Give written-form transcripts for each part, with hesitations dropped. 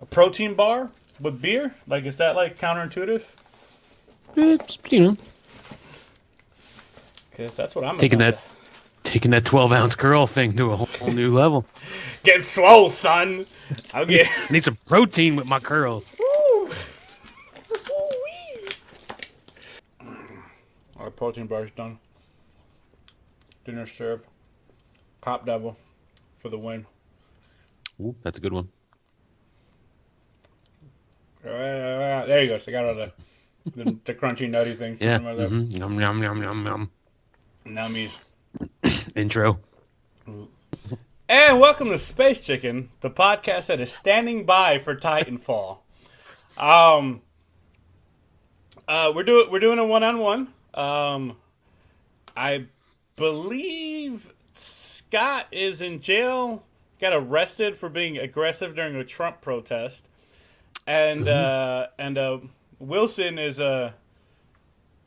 A protein bar with beer? Like, is that like counterintuitive? It's, Because that's what I'm taking about that to taking that 12-ounce girl thing to a whole new level. get swole, son. I'll I need, get. I need some protein with my curls. Woo! Our protein bar's done. Dinner served. Cop Devil for the win. Ooh, that's a good one. There you go. So I got all the crunchy, nutty things Yeah. in my lip. Mm-hmm. Yum, yum, yum, yum, yum. Nummies. Intro. And welcome to Space Chicken, the podcast that is standing by for Titanfall. We're doing a one-on-one. I believe Scott is in jail. Got arrested for being aggressive during a Trump protest, and Wilson is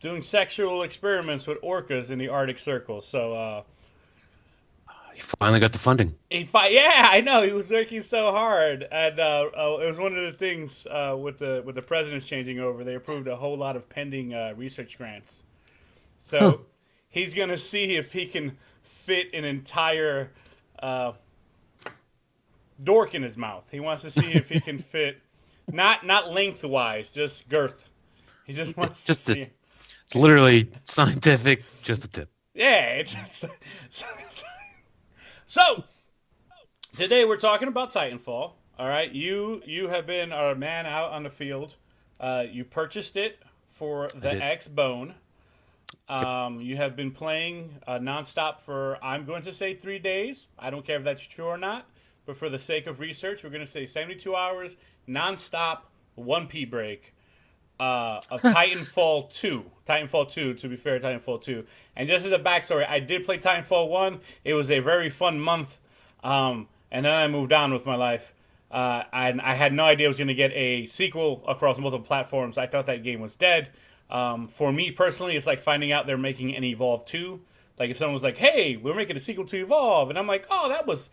doing sexual experiments with orcas in the Arctic Circle. So He finally got the funding. yeah, I know he was working so hard, and it was one of the things with the presidents changing over. They approved a whole lot of pending research grants. Huh. So he's gonna see if he can fit an entire dork in his mouth. He wants to see if he can fit not lengthwise, just girth. He just wants to Just a, see. it's literally scientific, just a tip. Yeah, so today we're talking about Titanfall. All right, you have been our man out on the field. You purchased it for I the did. X Bone. Yep. You have been playing nonstop for, I'm going to say 3 days. I don't care if that's true or not, but for the sake of research, we're going to say 72 hours nonstop, 1 break of Titanfall 2. Titanfall 2, to be fair, Titanfall 2. And just as a backstory, I did play Titanfall 1. It was a very fun month, and then I moved on with my life. And I had no idea I was going to get a sequel across multiple platforms. I thought that game was dead. For me personally, it's like finding out they're making an Evolve 2. Like if someone was like, hey, we're making a sequel to Evolve. And I'm like, oh, that was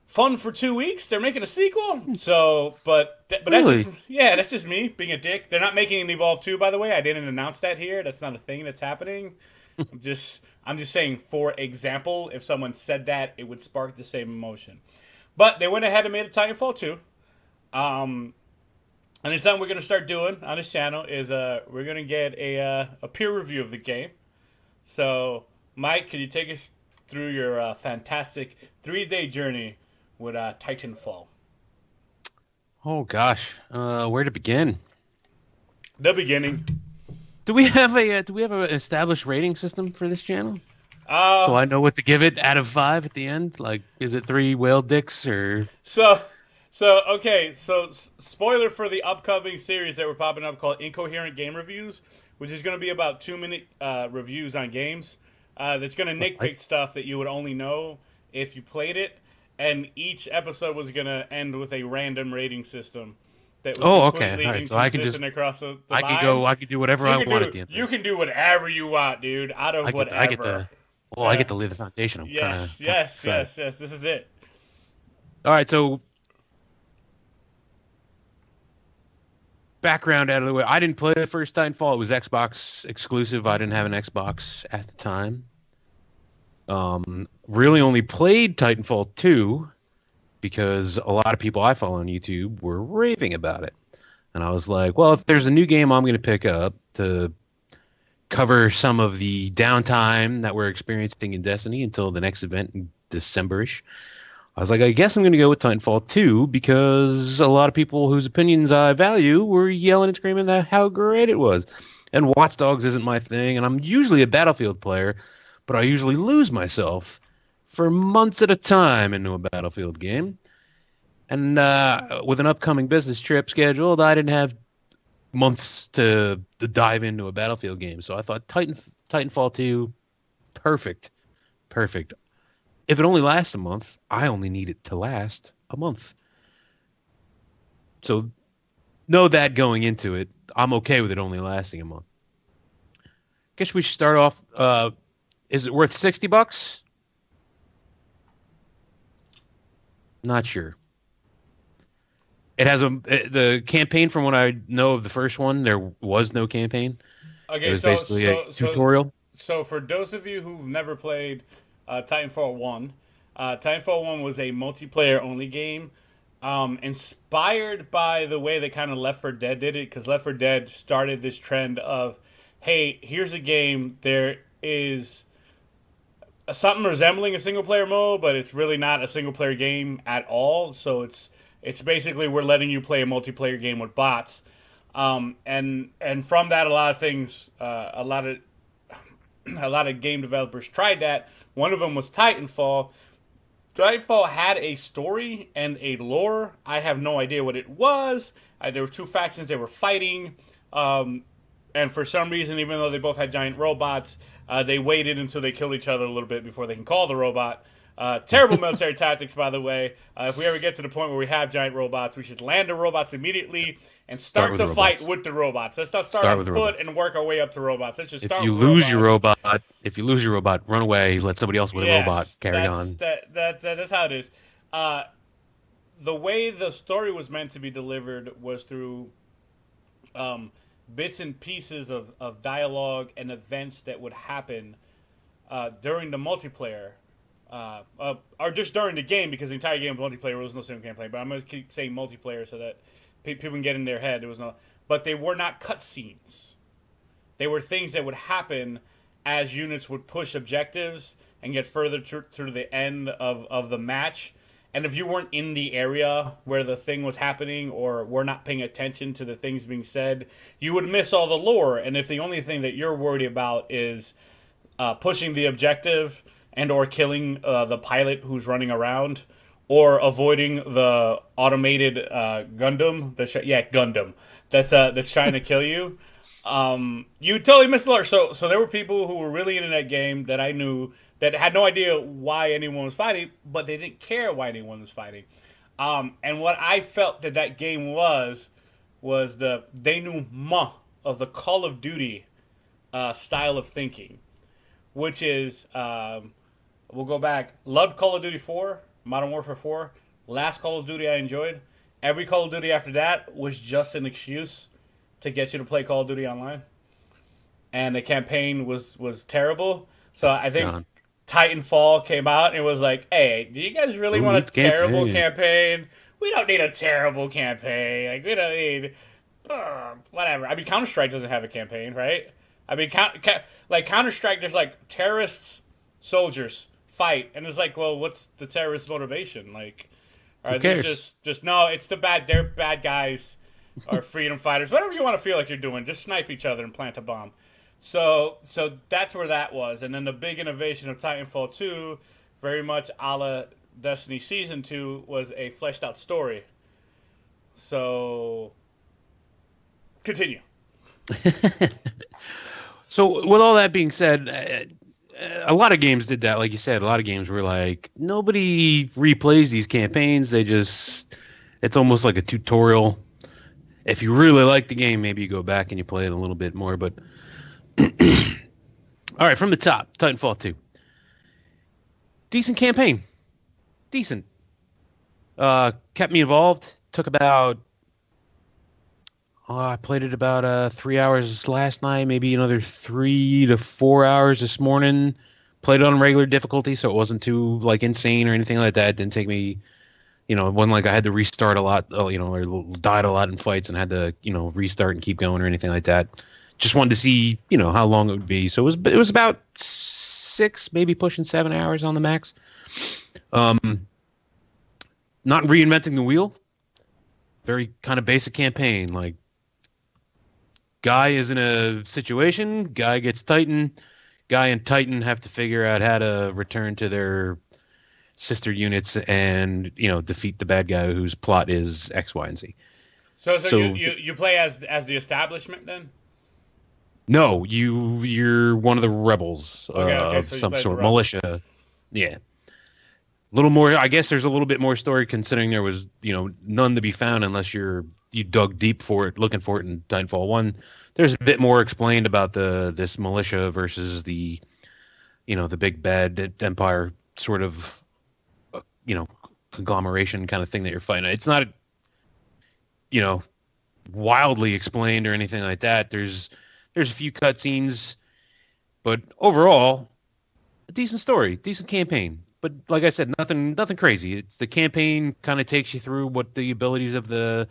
fun for 2 weeks. They're making a sequel. So, but that's Really? just, yeah, that's just me being a dick. They're not making an Evolve 2, by the way. I didn't announce that here. That's not a thing that's happening. I'm just saying, for example, if someone said that, it would spark the same emotion. But they went ahead and made a Titanfall 2. And it's something we're going to start doing on this channel is we're going to get a peer review of the game. So, Mike, can you take us through your fantastic 3-day journey with Titanfall? Oh gosh, where to begin? The beginning. Do we have an established rating system for this channel? So Uh, I know what to give it out of 5 at the end. Like, is it 3 whale dicks or? so, okay. So, spoiler for the upcoming series that we're popping up called Incoherent Game Reviews, which is going to be about 2-minute reviews on games. That's going to nitpick stuff that you would only know if you played it. And each episode was going to end with a random rating system that was Oh, okay. completely All right. So I can inconsistent just across the I can line. go. I can do whatever You I can want at do the end of you this. can do whatever you want, dude. Out of I get whatever. the. Well, I Uh, get to lay the foundation. I'm kind yes, of yes, excited. yes, yes. This is it. All right. So background out of the way. I didn't play the first Titanfall. It was Xbox exclusive. I didn't have an Xbox at the time. Really only played Titanfall 2 because a lot of people I follow on YouTube were raving about it. And I was like, well, if there's a new game I'm going to pick up to cover some of the downtime that we're experiencing in Destiny until the next event in December-ish, I was like, I guess I'm going to go with Titanfall 2 because a lot of people whose opinions I value were yelling and screaming that how great it was. And Watch Dogs isn't my thing, and I'm usually a Battlefield player, but I usually lose myself for months at a time into a Battlefield game. And with an upcoming business trip scheduled, I didn't have months to dive into a Battlefield game. So I thought Titanfall 2, perfect. Perfect. If it only lasts a month, I only need it to last a month. So know that going into it, I'm okay with it only lasting a month. Guess we should start off. Is it worth $60? Not sure. It has the campaign. From what I know of the first one, there was no campaign. It Okay, was basically a tutorial. so for those of you who've never played Titanfall 1, Titanfall 1 was a multiplayer only game, inspired by the way they kind of Left 4 Dead did it, because Left 4 Dead started this trend of, hey, here's a game, there is something resembling a single player mode, but it's really not a single player game at all. So it's basically we're letting you play a multiplayer game with bots, and from that, a lot of things, a lot of game developers tried that. One of them was Titanfall. Titanfall had a story and a lore. I have no idea what it was. There were two factions they were fighting, and for some reason, even though they both had giant robots, they waited until they killed each other a little bit before they can call the robot. Terrible military tactics, by the way. If we ever get to the point where we have giant robots, we should land the robots immediately and start the fight with the robots. Let's not start on foot and work our way up to robots. Let's just If start you with lose your robots. robot, run away. Let somebody else with a robot Yes, carry on. that's how it is. Uh, the way the story was meant to be delivered was through bits and pieces of dialogue and events that would happen during the multiplayer, or just during the game, because the entire game was multiplayer. There was no single campaign, but I'm going to keep saying multiplayer so that people can get in their head. There was no, but they were not cutscenes. They were things that would happen as units would push objectives and get further through the end of the match. And if you weren't in the area where the thing was happening or were not paying attention to the things being said, you would miss all the lore. And if the only thing that you're worried about is pushing the objective and or killing the pilot who's running around, or avoiding the automated Gundam, Gundam that's trying to kill you, you totally missed the lore. So there were people who were really into that game that I knew that had no idea why anyone was fighting, but they didn't care why anyone was fighting. And what I felt that game was the denouement of the Call of Duty style of thinking, which is, we'll go back, loved Call of Duty 4, Modern Warfare 4, last Call of Duty I enjoyed. Every Call of Duty after that was just an excuse to get you to play Call of Duty online. And the campaign was terrible. So I think Titanfall came out and it was like, hey, do you guys really want a terrible campaign? We don't need a terrible campaign. Like, we don't need whatever. I mean, Counter-Strike doesn't have a campaign, right? I mean, like Counter-Strike, there's like terrorists, soldiers fight, and it's like, well, what's the terrorist motivation? Like, are they just no? It's they're bad guys, or freedom fighters, whatever you want to feel like you're doing. Just snipe each other and plant a bomb. So that's where that was, and then the big innovation of Titanfall 2, very much a la Destiny Season 2, was a fleshed out story. So continue. So with all that being said, a lot of games did that. Like you said, a lot of games were like, nobody replays these campaigns. It's almost like a tutorial. If you really like the game, maybe you go back and you play it a little bit more. But all right, from the top, Titanfall 2. Decent campaign. Decent. Kept me involved. Took about, I played it about 3 hours last night, maybe another 3 to 4 hours this morning. Played it on regular difficulty, so it wasn't too like insane or anything like that. It didn't take me, it wasn't like I had to restart a lot, or died a lot in fights and had to, restart and keep going or anything like that. Just wanted to see, how long it would be. So it was about 6, maybe pushing 7 hours on the max. Not reinventing the wheel. Very kind of basic campaign. Like, guy is in a situation, guy gets Titan, guy and Titan have to figure out how to return to their sister units and, defeat the bad guy whose plot is X, Y, and Z. So you play as the establishment then? No, you're one of the rebels of so some sort, militia. Yeah. A little more, I guess there's a little bit more story considering there was, none to be found unless you dug deep for it, looking for it in Titanfall 1. There's a bit more explained about this militia versus the, the big bad empire sort of, conglomeration kind of thing that you're fighting. It's not you know, wildly explained or anything like that. There's a few cutscenes, but overall, a decent story, decent campaign. But like I said, nothing crazy. It's the campaign kind of takes you through what the abilities of the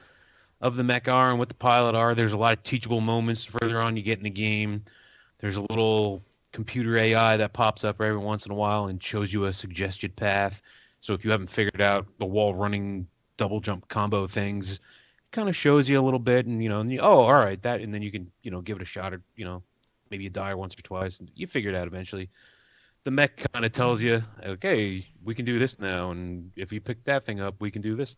mech are and what the pilot are. There's a lot of teachable moments further on you get in the game. There's a little computer AI that pops up every once in a while and shows you a suggested path. So if you haven't figured out the wall running double jump combo things, it kind of shows you a little bit, and oh, all right, that, and then you can give it a shot, or maybe you die once or twice, and you figure it out eventually. The mech kind of tells you, okay, we can do this now, and if you pick that thing up, we can do this.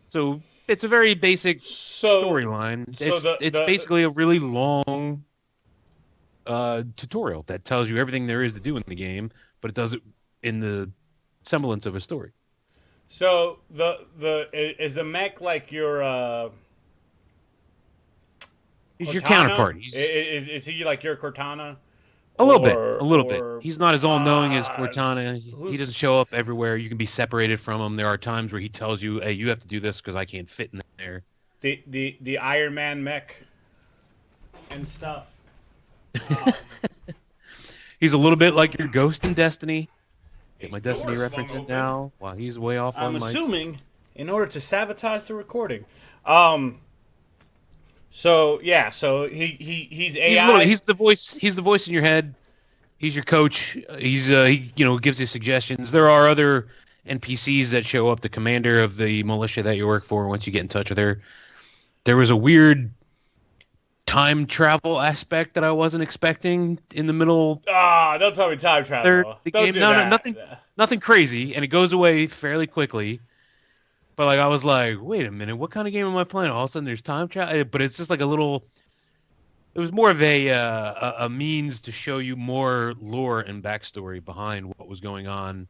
So it's a very basic So, storyline. so It's basically a really long tutorial that tells you everything there is to do in the game, but it does it in the semblance of a story. the is the mech like your He's your Cortana? counterpart. He's Is he like your Cortana, a little bit, or a little bit. He's not as all knowing as uh, Cortana. He doesn't who's show up everywhere. You can be separated from him. There are times where he tells you, "Hey, you have to do this because I can't fit in there." the Iron Man mech and stuff? Um, He's a little bit like your Ghost in Destiny. Get a my door Destiny swung reference in open. now while he's way off I'm on my. assuming in order to sabotage the recording. Um. So yeah. So he's He's a little. AI. He's the voice. He's the voice in your head. He's your coach. He gives you suggestions. There are other NPCs that show up. The commander of the militia that you work for. Once you get in touch with her, there was a weird time travel aspect that I wasn't expecting in the middle Don't tell me time third travel. the Don't game. do No, that. nothing crazy, and it goes away fairly quickly. But like I was like, wait a minute, what kind of game am I playing? All of a sudden, there's time travel, but it's just like a little. It was more of a means to show you more lore and backstory behind what was going on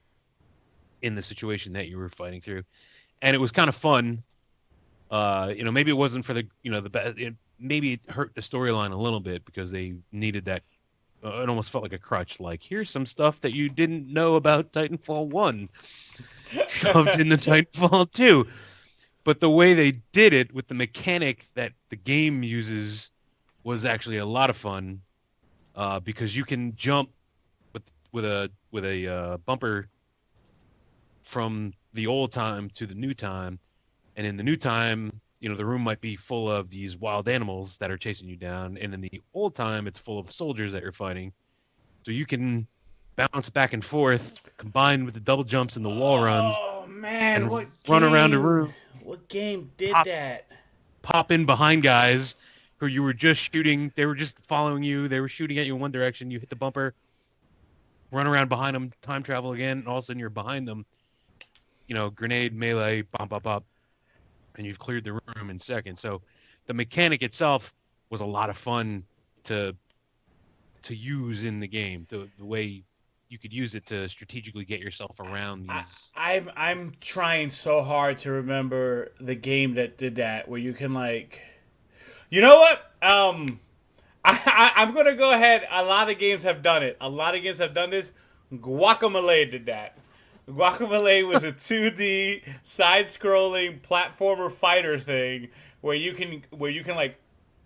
in the situation that you were fighting through, and it was kind of fun. Maybe it wasn't for the the best. Maybe it hurt the storyline a little bit because they needed that. It almost felt like a crutch. Like, here's some stuff that you didn't know about Titanfall 1 shoved into Titanfall 2. But the way they did it with the mechanic that the game uses was actually a lot of fun, because you can jump with a bumper from the old time to the new time, and in the new time, the room might be full of these wild animals that are chasing you down, and in the old time, it's full of soldiers that you're fighting. So you can bounce back and forth, combined with the double jumps and the wall runs, Oh man, and run around a room, what game did pop that? pop in behind guys who you were just shooting. They were just following you. They were shooting at you in one direction. You hit the bumper, run around behind them, time travel again, and all of a sudden you're behind them. Grenade, melee, bop, bop, bop, and you've cleared the room in seconds. So the mechanic itself was a lot of fun to use in the game. The way you could use it to strategically get yourself around I, these. I'm trying so hard to remember the game that did that, where you can like, you know what? I'm gonna go ahead. A lot of games have done it. A lot of games have done this. Guacamole did that. Guacamole was a 2D side-scrolling platformer fighter thing where you can like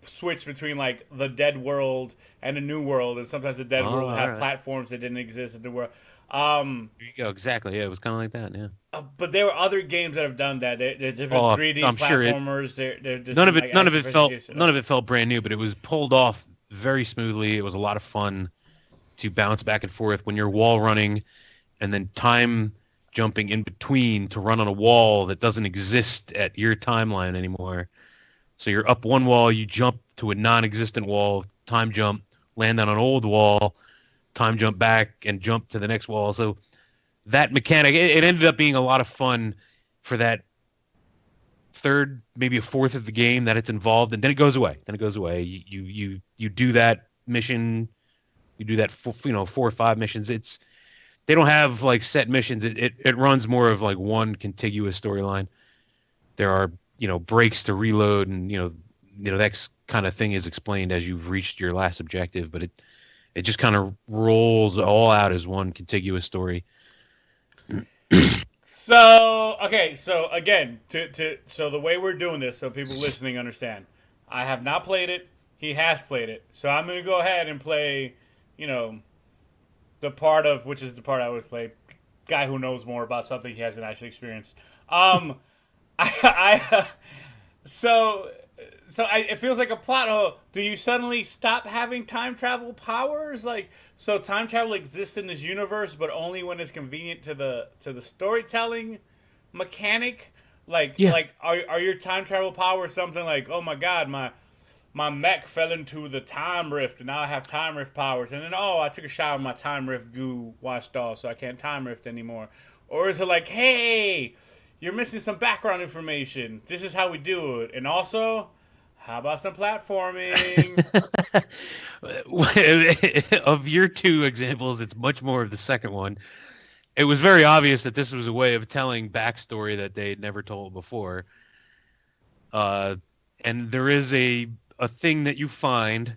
switch between like the dead world and the new world, and sometimes the dead Oh, world all have right. platforms that didn't exist in the world. Um, There you go. Exactly. Yeah, it was kind of like that. Yeah. but there were other games that have done that. There's different Oh, 3D I'm sure it. platformers. There's been like None of action it versus felt games. none of it felt brand new, but it was pulled off very smoothly. It was a lot of fun to bounce back and forth when you're wall running, and then time jumping in between to run on a wall that doesn't exist at your timeline anymore. So you're up one wall, you jump to a non-existent wall, time jump, land on an old wall, time jump back, and jump to the next wall. So that mechanic, it ended up being a lot of fun for that third, maybe a fourth of the game that it's involved, and then it goes away. Then it goes away. You do that mission, you do that for, 4 or 5 missions. They don't have like set missions. It runs more of like one contiguous storyline. There are breaks to reload, and that kind of thing is explained as you've reached your last objective, but it just kind of rolls all out as one contiguous story. So okay, so again, so the way we're doing this, so people listening understand, I have not played it. He has played it, so I'm gonna go ahead and play, you know, the part of which is the part I always play. Guy who knows more about something he hasn't actually experienced. Um, I so it feels like a plot hole. Do you suddenly stop having time travel powers? Like, so time travel exists in this universe, but only when it's convenient to the storytelling mechanic. Yeah. Are your time travel powers something like, oh my god, my mech fell into the time rift and now I have time rift powers, and then oh, I took a shower and my time rift goo washed off, so I can't time rift anymore? Or is it like, hey, you're missing some background information. This is how we do it, and also, how about some platforming? Of your two examples, it's much more of the second one. It was very obvious that this was a way of telling backstory that they had never told before. Uh, and there is a thing that you find.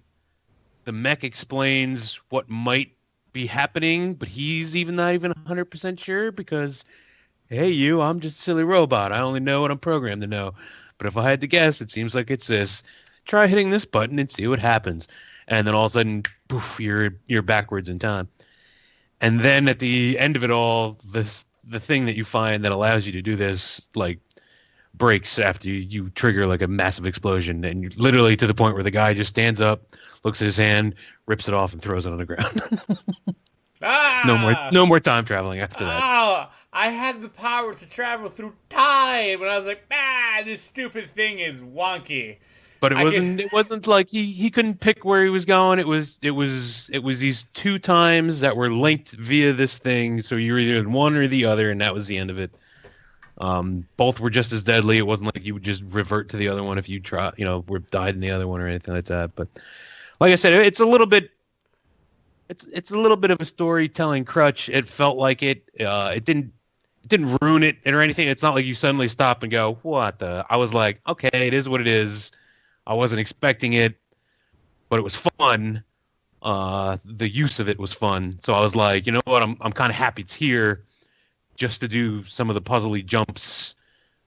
The mech explains what might be happening, but he's even not even 100% sure because, hey, I'm just a silly robot. I only know what I'm programmed to know. But if I had to guess, it seems like it's this. Try hitting this button and see what happens. And then all of a sudden, poof, you're backwards in time. And then at the end of it all, the thing that you find that allows you to do this, like, breaks after you trigger like a massive explosion, and you're literally to the point where the guy just stands up, looks at his hand, rips it off, and throws it on the ground. Ah, No more time traveling after that. I had the power to travel through time, and I was like, this stupid thing is wonky. But I get. it wasn't like he couldn't pick where he was going. It was these two times that were linked via this thing. So you were either one or the other, and that was the end of it. Both were just as deadly. It wasn't like you would just revert to the other one if you try, were died in the other one or anything like that. But like I said, it's a little bit. It's a little bit of a storytelling crutch. It felt like it. It didn't ruin it or anything. It's not like you suddenly stop and go, "What the?" I was like, "Okay, it is what it is." I wasn't expecting it, but it was fun. The use of it was fun. So I was like, you know what? I'm kind of happy it's here, just to do some of the puzzly jumps,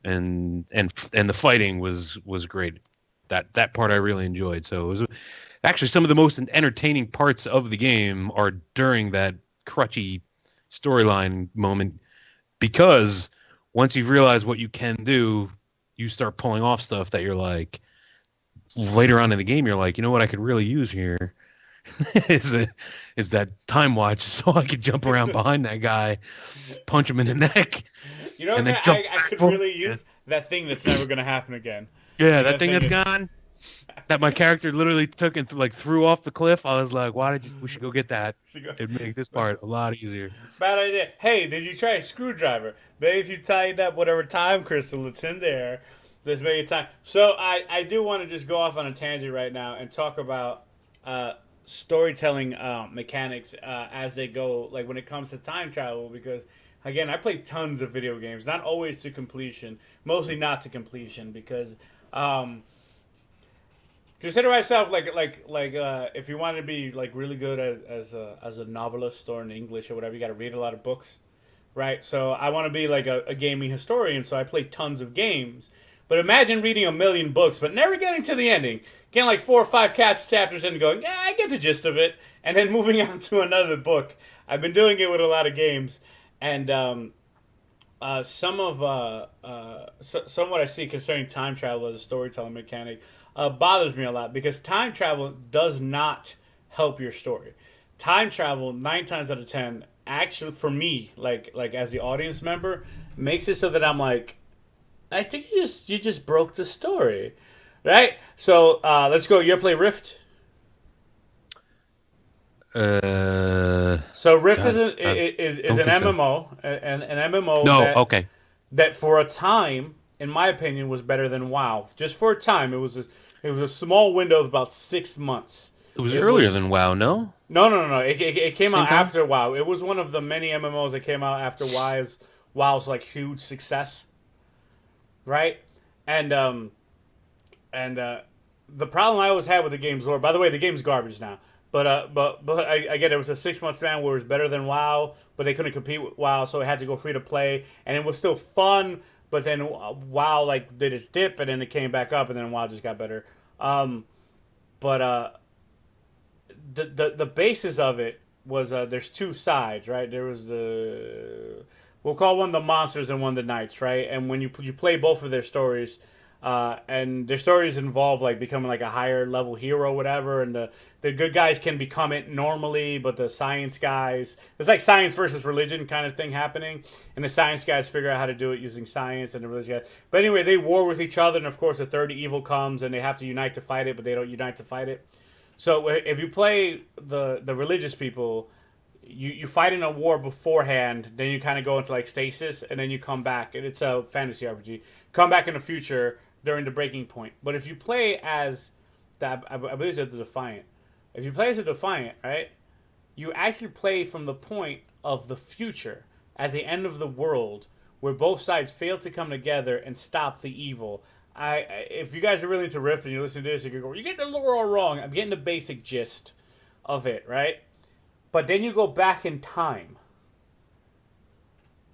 and the fighting was great. That part I really enjoyed. So it was actually some of the most entertaining parts of the game are during that crutchy storyline moment, because once you've realized what you can do, you start pulling off stuff that you're like, later on in the game, you're like, you know what I could really use here is is that time watch, so I could jump around behind that guy, punch him in the neck, You know, and then what jump I back could for really it. use that thing that's never gonna happen again. Yeah, Like that that thing thing that's is. gone, that my character literally took and like threw off the cliff. I was like, we should go get that. It'd make this part a lot easier. Bad idea. Hey, did you try a screwdriver? Maybe if you tighten up whatever time crystal that's in there, there's maybe time. So I do want to just go off on a tangent right now and talk about storytelling mechanics as they go, like when it comes to time travel, because again, I play tons of video games, not always to completion, mostly not to completion, because um, consider myself if you want to be like really good as a novelist or in English or whatever, you got to read a lot of books, right? So I want to be like a gaming historian, so I play tons of games. But imagine reading a million books, but never getting to the ending, getting like 4 or 5 chapters in and going, yeah, I get the gist of it, and then moving on to another book. I've been doing it with a lot of games, and some what I see concerning time travel as a storytelling mechanic bothers me a lot, because time travel does not help your story. Time travel 9 times out of 10 actually, for me, like as the audience member, makes it so that I'm like, I think you just broke the story, right? So let's go. You ever play Rift? So Rift is God, an, I is don't an think so. MMO, an MMO No, that okay. for a time, in my opinion, was better than WoW. Just for a time, it was a small window of about 6 months. It was It earlier was than WoW, no? no. It came Same out time? after WoW. It was one of the many MMOs that came out after WoW's like huge success, right? And and the problem I always had with the game's lore. By the way, the game's garbage now. Again, it was a 6 month span where it was better than WoW, but they couldn't compete with WoW, so it had to go free to play, and it was still fun. But then WoW like did its dip, and then it came back up, and then WoW just got better. But the basis of it was there's two sides, right? There was the we'll call one the monsters and one the knights, right? And when you play both of their stories, and their stories involve like becoming like a higher level hero, whatever, and the good guys can become it normally, but the science guys, it's like science versus religion kind of thing happening, and the science guys figure out how to do it using science, and the religious guys. But anyway, they war with each other, and of course, the third evil comes, and they have to unite to fight it, but they don't unite to fight it. So if you play the religious people, you fight in a war beforehand, then you kind of go into like stasis, and then you come back, and it's a fantasy RPG. Come back in the future during the breaking point. But if you play as that, I believe it's the Defiant. If you play as a Defiant, right, you actually play from the point of the future at the end of the world, where both sides fail to come together and stop the evil. If you guys are really into Rift and you listen to this, you can go, you get the lore all wrong. I'm getting the basic gist of it, right? But then you go back in time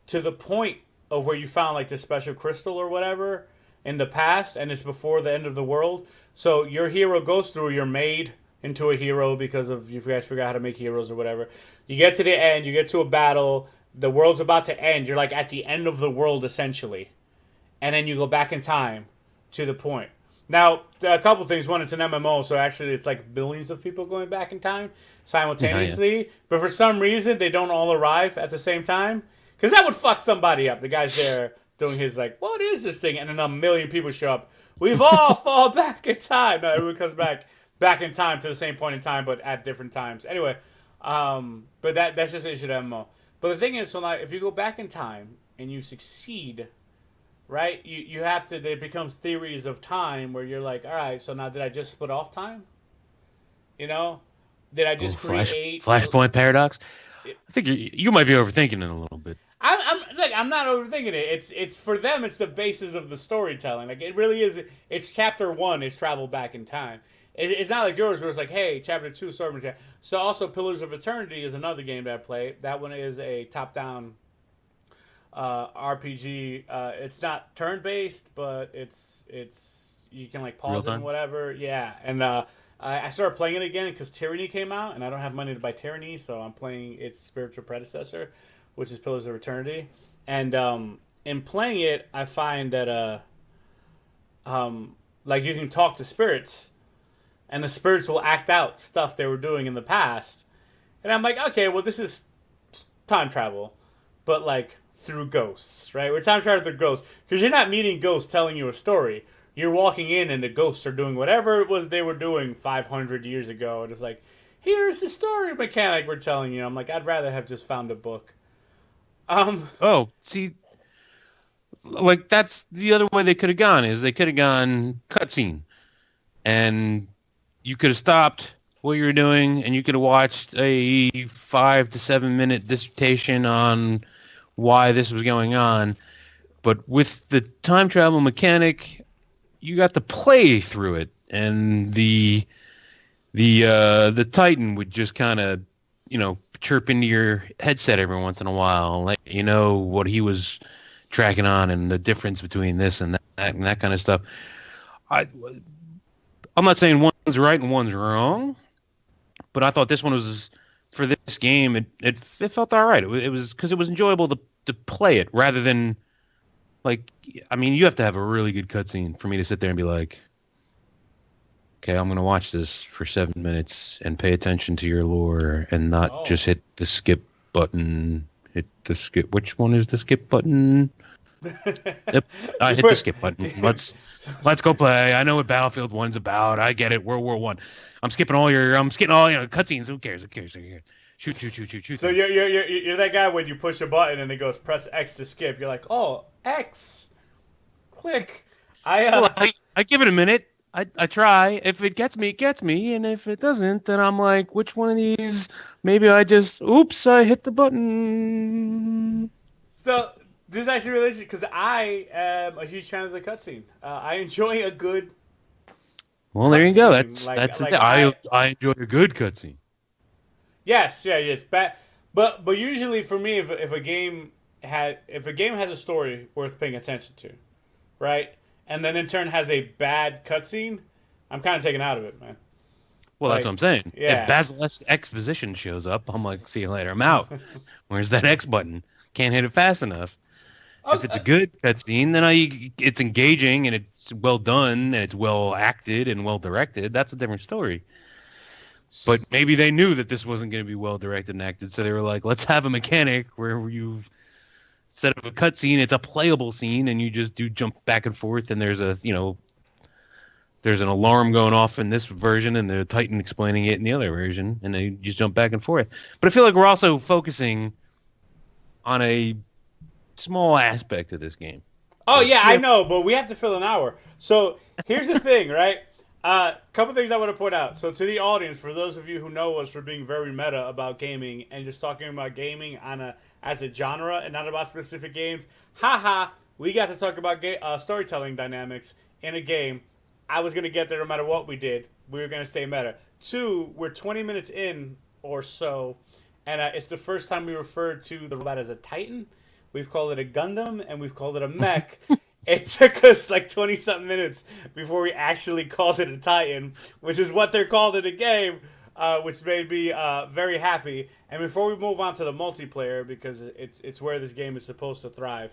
to the point of where you found like this special crystal or whatever in the past, and it's before the end of the world. So your hero goes through, you're made into a hero because of you guys figure out how to make heroes or whatever. You get to the end, you get to a battle, the world's about to end, you're like at the end of the world essentially. And then you go back in time to the point. Now, a couple things. One, it's an MMO, so actually it's like billions of people going back in time simultaneously. Yeah. But for some reason, they don't all arrive at the same time. Because that would fuck somebody up. The guy's there doing his like, what is this thing? And then a million people show up. We've all fall back in time. No, everyone comes back in time to the same point in time, but at different times. Anyway, but that's just an issue to MMO. But the thing is, so now if you go back in time and you succeed, right? You have to. It becomes theories of time where you're like, all right, so now did I just split off time? You know, did I just create Flashpoint paradox? I think you might be overthinking it a little bit. I'm not overthinking it. It's for them. It's the basis of the storytelling. Like it really is. It's chapter 1 is travel back in time. It's not like yours where it's like, hey, chapter 2 Sword. So also Pillars of Eternity is another game that I play. That one is a top-down RPG. It's not turn based, but it's you can like pause it and whatever. Yeah, and I started playing it again because Tyranny came out, and I don't have money to buy Tyranny, so I'm playing its spiritual predecessor, which is Pillars of Eternity. And in playing it, I find that like you can talk to spirits, and the spirits will act out stuff they were doing in the past. And I'm like, okay, well this is time travel, but like through ghosts, right? We're time traveling through ghosts because you're not meeting ghosts telling you a story. You're walking in and the ghosts are doing whatever it was they were doing 500 years ago. And it's like, here's the story mechanic we're telling you. I'm like, I'd rather have just found a book. Oh, see, like that's the other way they could have gone is they could have gone cutscene, and you could have stopped what you were doing and you could have watched a 5 to 7 minute dissertation on why this was going on. But with the time travel mechanic, you got to play through it, and the Titan would just kind of, chirp into your headset every once in a while and let you know what he was tracking on and the difference between this and that kind of stuff. I'm not saying one's right and one's wrong, but I thought this one was, for this game, it felt all right. It was because it was enjoyable to play it rather than, like, I mean, you have to have a really good cutscene for me to sit there and be like, okay, I'm going to watch this for 7 minutes and pay attention to your lore and not just hit the skip button. Which one is the skip button? Yep, I hit the skip button. Let's go play. I know what Battlefield 1's about. I get it. World War 1. I'm skipping all cutscenes. Who cares? Shoot. So you're that guy when you push a button and it goes press X to skip. You're like, oh, X, click. I give it a minute. I try. If it gets me, it gets me. And if it doesn't, then I'm like, which one of these? Maybe I hit the button. So this is actually really interesting because I am a huge fan of the cutscene. I enjoy a good. Well, there you go. That's I enjoy a good cutscene. Yes, yeah, yes. But usually for me, if a game has a story worth paying attention to, right, and then in turn has a bad cutscene, I'm kind of taken out of it, man. Well, that's what Like, I'm saying. If yeah. Basilisk exposition shows up, I'm like, see you later. I'm out. Where's that X button? Can't hit it fast enough. Oh, If it's a good cutscene, then it's engaging and it's well done and it's well acted and well directed. That's a different story. But maybe they knew that this wasn't going to be well directed and acted, so they were like, let's have a mechanic where you, instead of a cutscene, it's a playable scene, and you just do jump back and forth, and there's an alarm going off in this version, and the Titan explaining it in the other version, and they just jump back and forth. But I feel like we're also focusing on a small aspect of this game. oh Like, yeah, I yeah, know, but we have to fill an hour. So here's the thing, right? Couple things I want to point out. So to the audience, for those of you who know us for being very meta about gaming and just talking about gaming on a as a genre and not about specific games, haha, we got to talk about storytelling dynamics in a game. I was gonna get there no matter what we did. We were gonna stay meta. Two, we're 20 minutes in or so, and it's the first time we referred to the robot as a Titan. We've called it a Gundam, and we've called it a mech. It took us like 20 something minutes before we actually called it a Titan, which is what they're called in the game, which made me very happy. And before we move on to the multiplayer, because it's where this game is supposed to thrive,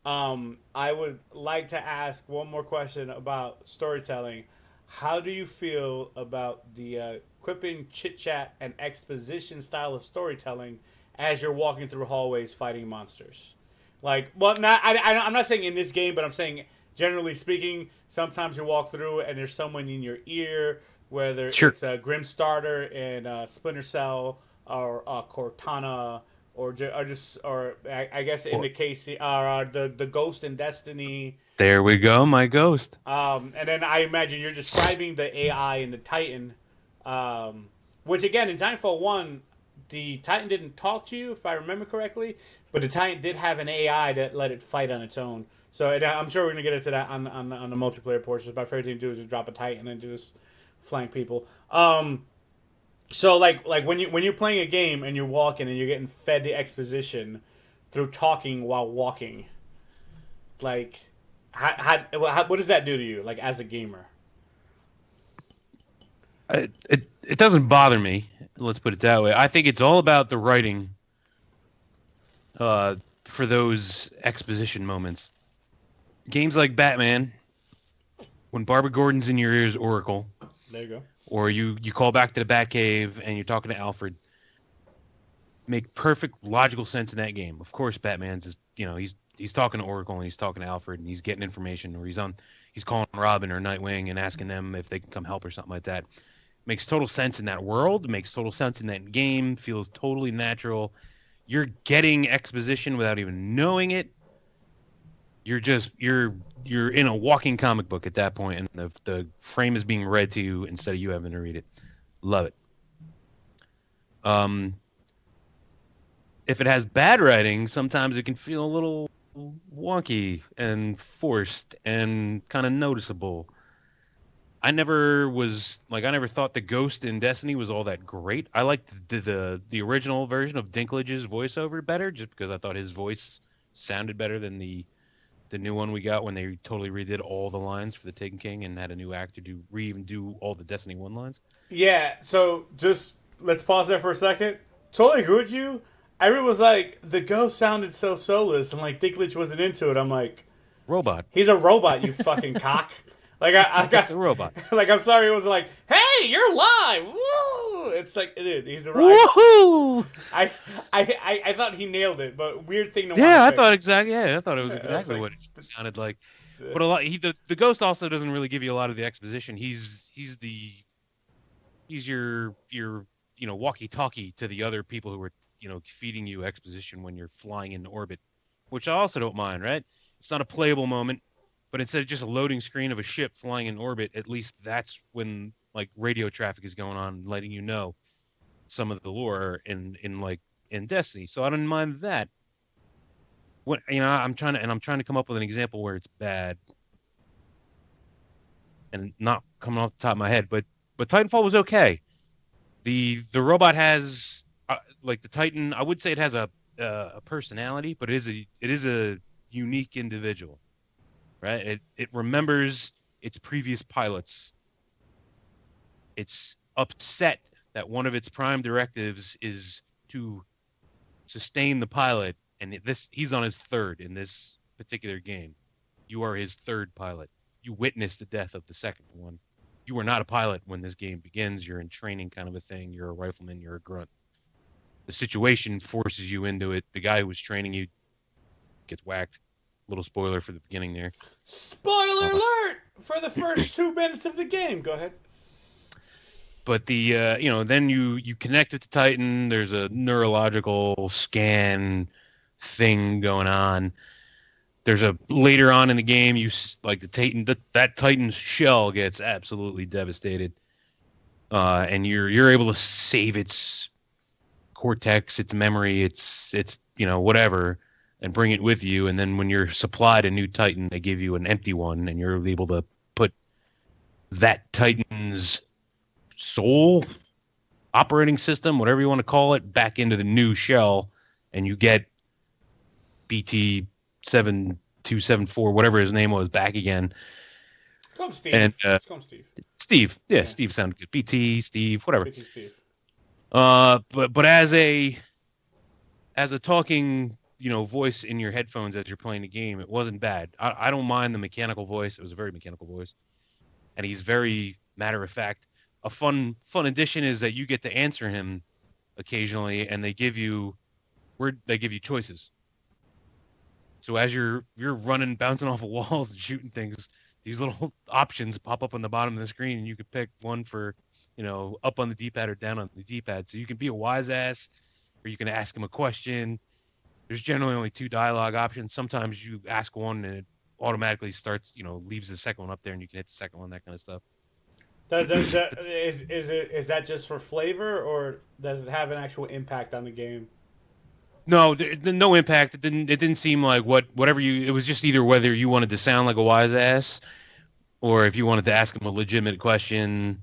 I would like to ask one more question about storytelling. How do you feel about the quipping, chit chat, and exposition style of storytelling as you're walking through hallways fighting monsters? Like, well, not I'm not saying in this game, but I'm saying generally speaking. Sometimes you walk through and there's someone in your ear, whether sure. it's a Grim Starter in Splinter Cell or Cortana or I guess in Well, the case the Ghost in Destiny. there we go, my ghost. And then I imagine you're describing the AI and the Titan, which again in Titanfall 1, the Titan didn't talk to you if I remember correctly, but the Titan did have an AI that let it fight on its own. So I'm sure we're gonna get into that on the multiplayer portion. My favorite thing to do is to drop a Titan and just flank people. So like when you're playing a game and you're walking and you're getting fed the exposition through talking while walking, like what does that do to you like as a gamer? It doesn't bother me. Let's put it that way. I think it's all about the writing for those exposition moments. Games like Batman, when Barbara Gordon's in your ears, Oracle, There you go. or you call back to the Batcave and you're talking to Alfred, make perfect logical sense in that game. Of course, Batman's is he's talking to Oracle and he's talking to Alfred and he's getting information, or he's calling Robin or Nightwing and asking them if they can come help or something like that. Makes total sense in that world. Makes total sense in that game. Feels totally natural. You're getting exposition without even knowing it. You're in a walking comic book at that point, and the frame is being read to you instead of you having to read it. Love it. Um, if it has bad writing, sometimes it can feel a little wonky and forced and kind of noticeable. I never thought the Ghost in Destiny was all that great. I liked the original version of Dinklage's voiceover better, just because I thought his voice sounded better than the new one we got when they totally redid all the lines for the Taken King and had a new actor even do all the Destiny 1 lines. Yeah, so just let's pause there for a second. Totally agree with you. Everyone was like, the ghost sounded so soulless, and like Dinklage wasn't into it. I'm like, Robot. he's a robot, you fucking cock. Like I It's got, a robot. like I'm sorry, it was like, hey, you're live. Woo! It's like he's a right. Woohoo! I thought he nailed it, but weird thing to want Yeah, to I thought fix. exactly. Yeah, I thought it was I was exactly like, what it sounded like. But a lot. The ghost also doesn't really give you a lot of the exposition. He's your walkie-talkie to the other people who are feeding you exposition when you're flying into orbit, which I also don't mind. Right? It's not a playable moment, but instead of just a loading screen of a ship flying in orbit, at least that's when like radio traffic is going on, letting you know some of the lore in Destiny. So I don't mind that. What I'm trying to come up with an example where it's bad and not coming off the top of my head, but Titanfall was okay. The robot has like the Titan, I would say it has a personality, but it is a unique individual, right? It remembers its previous pilots. It's upset that one of its prime directives is to sustain the pilot, and he's on his third in this particular game. You are his third pilot. You witnessed the death of the second one. You are not a pilot when this game begins. You're in training, kind of a thing. You're a rifleman. You're a grunt. The situation forces you into it. The guy who was training you gets whacked. Little spoiler for the beginning there. Spoiler alert for the first 2 minutes of the game. Go ahead. But then you connect with the Titan. There's a neurological scan thing going on. There's a later on in the game, like the Titan, that Titan's shell gets absolutely devastated, and you're able to save its cortex, its memory, its whatever, and bring it with you. And then when you're supplied a new Titan, they give you an empty one, and you're able to put that Titan's soul operating system, whatever you want to call it, back into the new shell, and you get BT 7274, whatever his name was, back again. Call him Steve. And Let's call him Steve. Steve, yeah, Steve sounded good. BT, Steve, whatever. BT Steve. But as a talking, voice in your headphones as you're playing the game, it wasn't bad. I don't mind the mechanical voice. It was a very mechanical voice, and he's very matter of fact. A fun addition is that you get to answer him occasionally, and they give you choices. So as you're running, bouncing off of walls and shooting things, these little options pop up on the bottom of the screen, and you could pick one for, up on the D-pad or down on the D-pad. So you can be a wise ass, or you can ask him a question. There's generally only 2 dialogue options. Sometimes you ask one and it automatically starts, leaves the second one up there, and you can hit the second one, that kind of stuff. Is that just for flavor, or does it have an actual impact on the game? No, no impact. It didn't seem like whatever you. It was just either whether you wanted to sound like a wise ass, or if you wanted to ask him a legitimate question.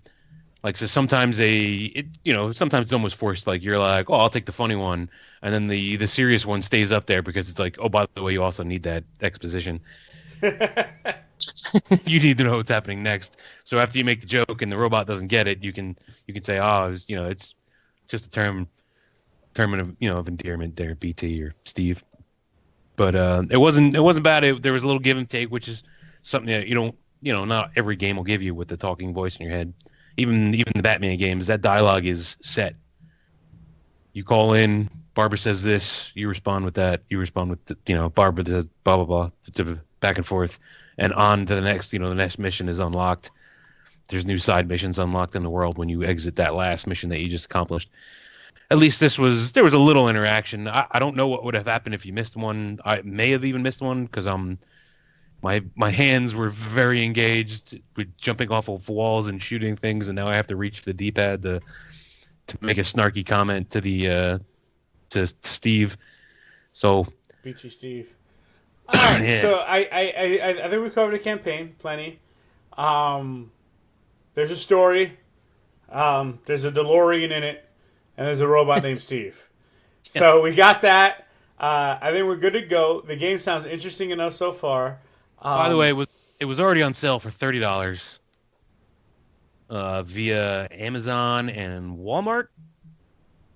Like, so sometimes sometimes it's almost forced. Like, you're like, oh, I'll take the funny one, and then the serious one stays up there because it's like, oh, by the way, you also need that exposition. You need to know what's happening next. So after you make the joke and the robot doesn't get it, you can say, oh, it's just a term of endearment there, BT or Steve. But it wasn't bad. There was a little give and take, which is something that not every game will give you with the talking voice in your head. Even the Batman games, that dialogue is set. You call in, Barbara says this, you respond with that. You respond with Barbara says blah blah blah. It's back and forth, and on to the next. The next mission is unlocked. There's new side missions unlocked in the world when you exit that last mission that you just accomplished. At least there was a little interaction. I don't know what would have happened if you missed one. I may have even missed one because my hands were very engaged with jumping off of walls and shooting things, and now I have to reach for the D-pad to make a snarky comment to Steve. So Beachy Steve. All right, yeah. so I think we covered the campaign plenty. There's a story. There's a DeLorean in it, and there's a robot named Steve. So we got that. I think we're good to go. The game sounds interesting enough so far. By the way, it was already on sale for $30 via Amazon and Walmart.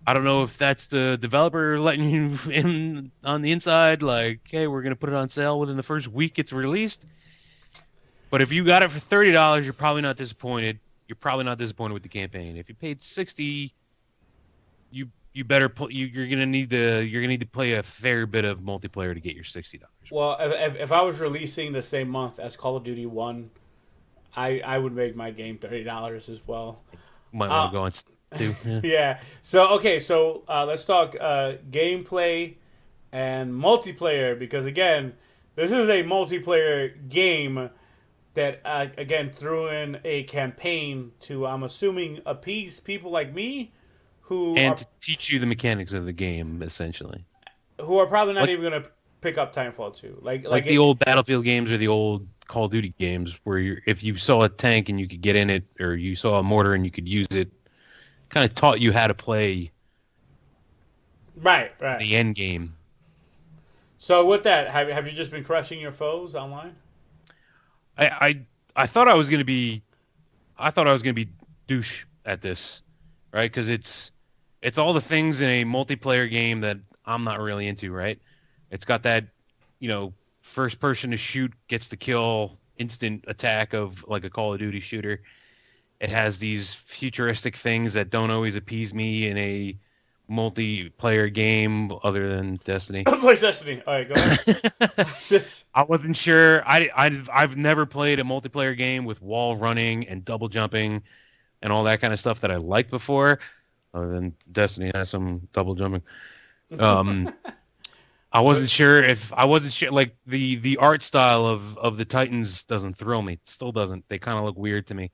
I don't know if that's the developer letting you in on the inside, like, hey, we're going to put it on sale within the first week it's released. But if you got it for $30, you're probably not disappointed. You're probably not disappointed with the campaign. If you paid $60, you better you're gonna need to play a fair bit of multiplayer to get your $60. Well, if I was releasing the same month as Call of Duty 1, I would make my game $30 as well. Might want to go on too. Yeah. Yeah. So let's talk gameplay and multiplayer, because again, this is a multiplayer game that again threw in a campaign to, I'm assuming, appease people like me to teach you the mechanics of the game, essentially. Who are probably not even going to pick up Titanfall 2. Like the old Battlefield games or the old Call of Duty games, where if you saw a tank and you could get in it, or you saw a mortar and you could use it, kind of taught you how to play Right, right. the end game. So with that, have you just been crushing your foes online? I I thought I was gonna be I thought I was gonna be douche at this, right? Because it's all the things in a multiplayer game that I'm not really into, right? It's got that, you know, first person to shoot gets the kill, instant attack of like a Call of Duty shooter. It has these futuristic things that don't always appease me in a multiplayer game other than Destiny. Plays Destiny. All right, go ahead. I wasn't sure. I've never played a multiplayer game with wall running and double jumping and all that kind of stuff that I liked before. Other than Destiny has some double jumping. Um, I wasn't sure like the art style of the Titans doesn't thrill me. It still doesn't. They kind of look weird to me,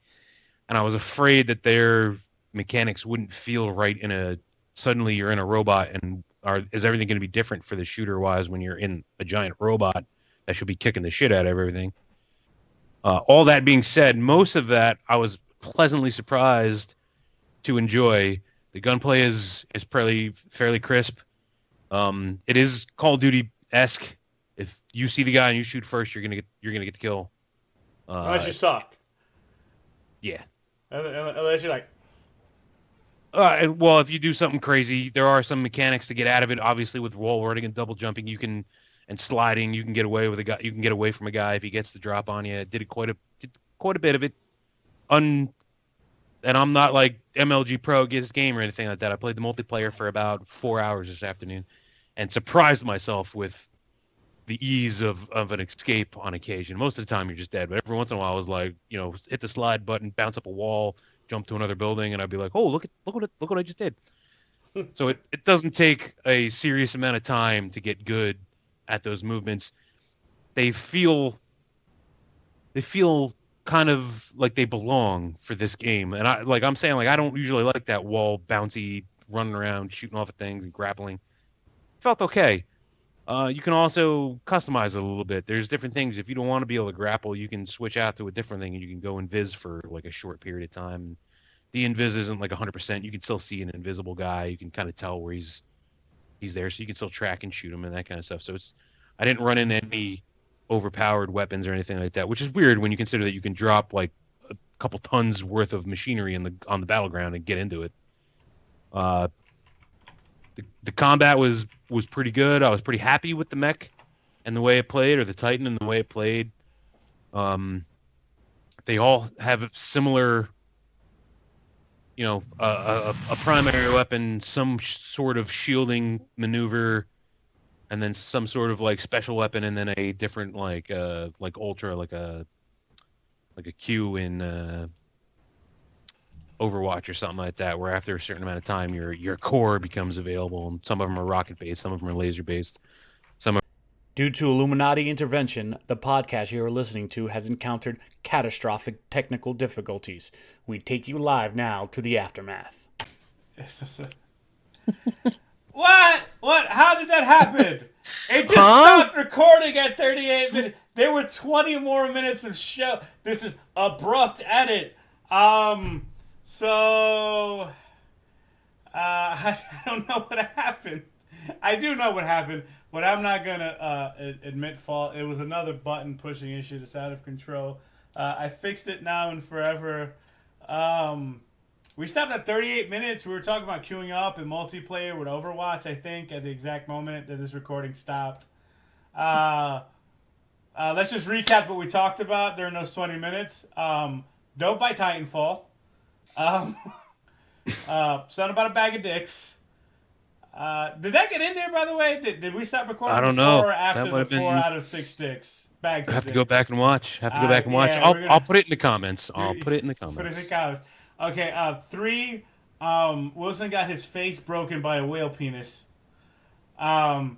and I was afraid that their mechanics wouldn't feel right in a suddenly you're in a robot and is everything going to be different for the shooter wise when you're in a giant robot that should be kicking the shit out of everything. All that being said, most of that I was pleasantly surprised to enjoy. The gunplay is fairly crisp. It is Call of Duty esque. If you see the guy and you shoot first, you're gonna get the kill. Unless you suck. Yeah. Unless you're like, Well, if you do something crazy, there are some mechanics to get out of it. Obviously, with wall running and double jumping, and sliding, you can get away with a guy. You can get away from a guy if he gets the drop on you. Did quite a bit of it. And I'm not like MLG Pro this game or anything like that. I played the multiplayer for about 4 hours this afternoon, and surprised myself with the ease of an escape on occasion. Most of the time, you're just dead, but every once in a while, I was like, hit the slide button, bounce up a wall, jump to another building, and I'd be like, oh, look what I just did. So it doesn't take a serious amount of time to get good at those movements. They feel kind of like they belong for this game. And I'm saying, like, I don't usually like that wall bouncy running around shooting off of things and grappling. Felt okay. You can also customize it a little bit. There's different things. If you don't want to be able to grapple, you can switch out to a different thing and you can go invis for like a short period of time. The invis isn't like 100%. You can still see an invisible guy. You can kind of tell where he's there, so you can still track and shoot him and that kind of stuff. So I didn't run into any overpowered weapons or anything like that, which is weird when you consider that you can drop like a couple tons worth of machinery on the battleground and get into it. The combat was pretty good. I was pretty happy with the mech and the way it played, or the Titan and the way it played. They all have similar, a primary weapon, some sort of shielding maneuver, and then some sort of like special weapon, and then a different like ultra, like a Q in Overwatch or something like that, where after a certain amount of time, your core becomes available, and some of them are rocket based, some of them are laser based, some are. due to Illuminati intervention, the podcast you are listening to has encountered catastrophic technical difficulties. We take you live now to the aftermath. What? What? How did that happen? It just stopped recording at 38 minutes. There were 20 more minutes of show. This is abrupt edit. So, I don't know what happened. I do know what happened, but I'm not gonna admit fault. It was another button pushing issue that's out of control. I fixed it now and forever. We stopped at 38 minutes. We were talking about queuing up and multiplayer with Overwatch, I think, at the exact moment that this recording stopped. Let's just recap what we talked about during those 20 minutes. Don't buy Titanfall. Something about a bag of dicks. Did that get in there, by the way? Did we stop recording I don't before know. or after That the 4 out of 6 dicks? Bags I of have to dicks. go back and watch. Yeah, I'll put it in the comments. I'll put it in the comments. Put it in the comments. Okay, 3, Wilson got his face broken by a whale penis. And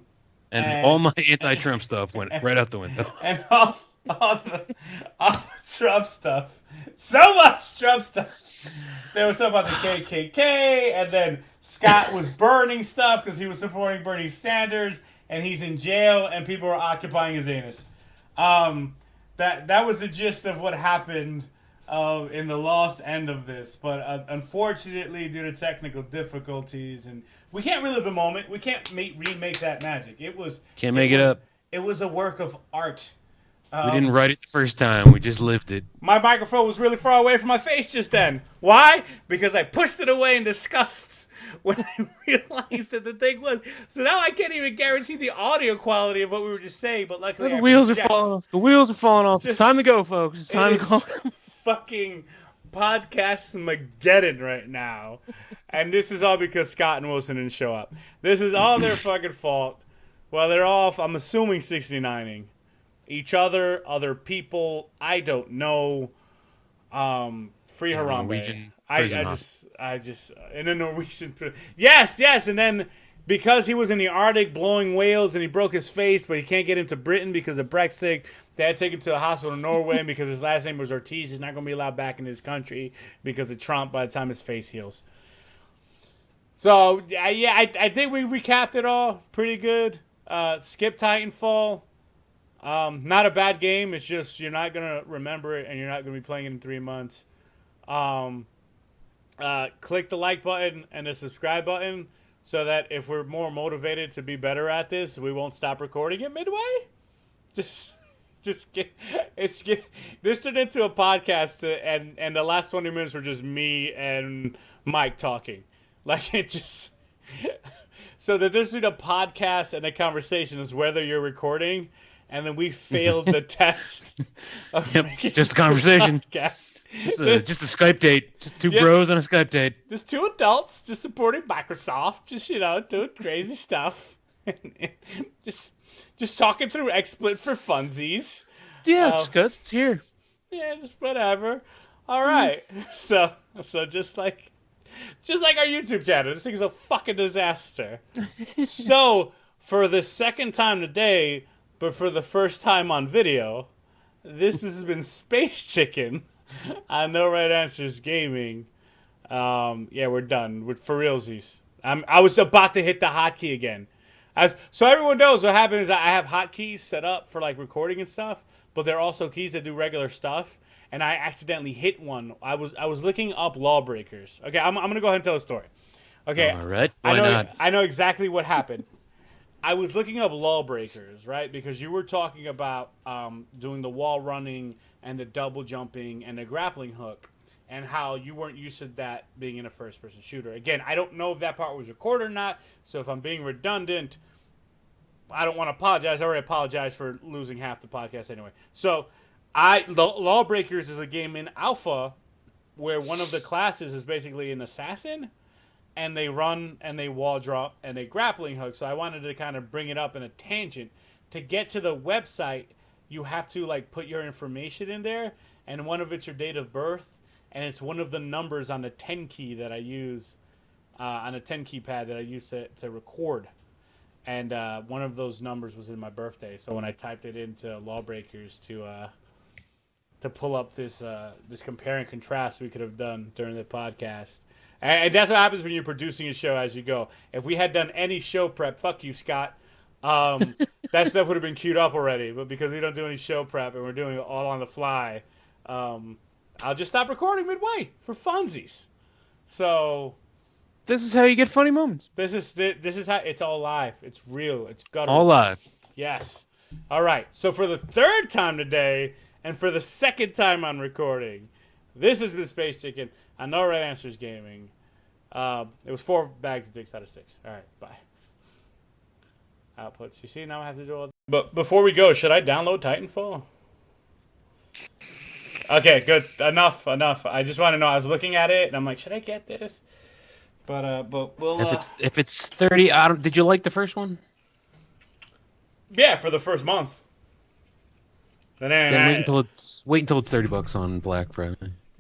all my anti-Trump stuff went right out the window. And all the Trump stuff. So much Trump stuff. There was something about the KKK, and then Scott was burning stuff because he was supporting Bernie Sanders, and he's in jail, and people were occupying his anus. That was the gist of what happened in the lost end of this. But unfortunately, due to technical difficulties, and we can't relive the moment. We can't remake that magic. Can't make it up. It was a work of art. We didn't write it the first time. We just lived it. My microphone was really far away from my face just then. Why? Because I pushed it away in disgust when I realized that the thing was. So now I can't even guarantee the audio quality of what we were just saying. But luckily, The wheels are falling off. The wheels are falling off. It's time to go, folks. It's time to go. Fucking podcast Mageddon right now. And this is all because Scott and Wilson didn't show up. This is all their fucking fault. Well, they're all, I'm assuming, 69ing. Each other people, I don't know. Free Harambe. I just in a Norwegian. Yes, and then because he was in the Arctic blowing whales and he broke his face, but he can't get into Britain because of Brexit. They had to take him to a hospital in Norway, and because his last name was Ortiz, he's not going to be allowed back in his country because of Trump by the time his face heals. So I think we recapped it all pretty good. Skip Titanfall. Not a bad game. It's just you're not going to remember it and you're not going to be playing it in 3 months. Click the like button and the subscribe button so that if we're more motivated to be better at this, we won't stop recording it midway. Just get this turned into a podcast and the last 20 minutes were just me and Mike talking. Like it just so that this between a podcast and a conversation is whether you're recording. And then we failed the test. Just a conversation. Just a Skype date. Just two bros on a Skype date. Just two adults, just supporting Microsoft. Just doing crazy stuff. just talking through XSplit for funsies. Yeah, just cause it's here. Yeah, just whatever. All right. So just like our YouTube channel, this thing's a fucking disaster. So for the second time today. But for the first time on video, this has been Space Chicken on No Right Answers Gaming. Yeah, we're done. We're for realsies. I was about to hit the hotkey again. So everyone knows what happens is I have hotkeys set up for like recording and stuff, but they're also keys that do regular stuff. And I accidentally hit one. I was looking up Lawbreakers. Okay, I'm gonna go ahead and tell a story. Okay, all right. Why not? I know exactly what happened. I was looking up Lawbreakers, right? Because you were talking about doing the wall running and the double jumping and the grappling hook and how you weren't used to that being in a first-person shooter. Again, I don't know if that part was recorded or not, so if I'm being redundant, I don't want to apologize. I already apologized for losing half the podcast anyway. So, Lawbreakers is a game in alpha where one of the classes is basically an assassin, and they run, and they wall drop, and they grappling hook. So I wanted to kind of bring it up in a tangent. To get to the website, you have to like put your information in there, and one of it's your date of birth, and it's one of the numbers on the 10 key that I use, on a 10 keypad that I use to record. And one of those numbers was in my birthday. So when I typed it into Lawbreakers to pull up this compare and contrast we could have done during the podcast. And that's what happens when you're producing a show as you go. If we had done any show prep, fuck you, Scott. That stuff would have been queued up already. But because we don't do any show prep and we're doing it all on the fly, I'll just stop recording midway for funsies. So this is how you get funny moments. This is how it's all live. It's real. It's guttural. All live. Yes. All right. So for the third time today, and for the second time on recording, this has been Space Chicken. I know Right Answers Gaming. It was 4 bags of dicks out of 6. All right, bye. Outputs. You see, now I have to do all. But before we go, should I download Titanfall? Okay, good. Enough. I just want to know. I was looking at it and I'm like, should I get this? But we'll. If it's 30, did you like the first one? Yeah, for the first month. Then wait until it's $30 on Black Friday.